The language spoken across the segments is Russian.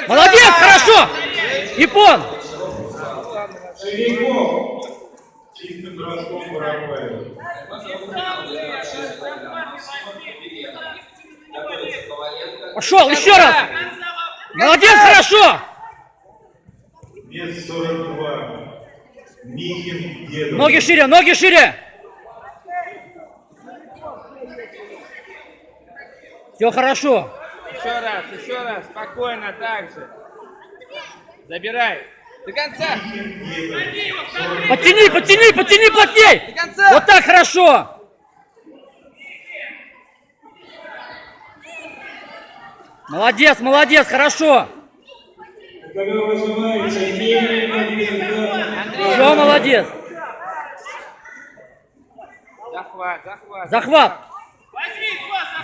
Молодец, хорошо! Япон! Шириков. Чистым броском Воропаев. Пошел, еще раз! Молодец, хорошо! Вес 42. Михин Дедов. Ноги шире, ноги шире! Все хорошо. Еще раз, спокойно, так же. Забирай. До конца. Подтяни, подтяни, подтяни плотней! До конца. Вот так хорошо! Молодец, молодец, хорошо! Когда выжимается, Все, молодец! Захват, захват. Захват!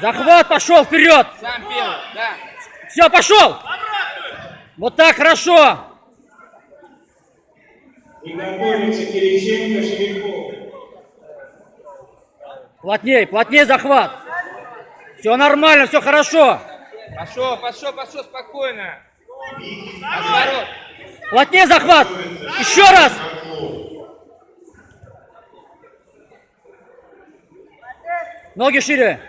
Захват, пошел вперед! Сам первый, да. Все, пошел! Вот так, хорошо! И готовится Кириченко, Шириков. Плотней, плотней захват! Все нормально, все хорошо! Пошел, спокойно. Отворот. Плотнее захват! Еще раз! Ноги шире!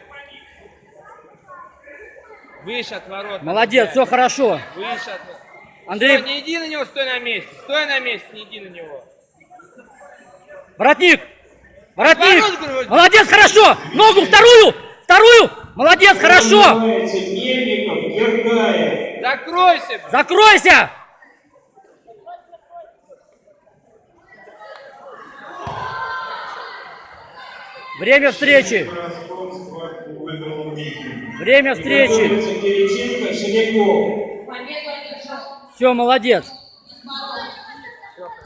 Выше отворот. Молодец, все хорошо! Выше отворот. Андрей, Не иди на него, стой на месте. Стой на месте, не иди на него. воротник! Воротник! Отворот, говорю. Молодец, хорошо! Ногу вторую! Вторую! Молодец, хорошо! Мельников, Гергаев. Закройся. Закройся! Время встречи! Броском схватку выиграл Михин. Время встречи! Готовится Кириченко, Шириков. Все, молодец!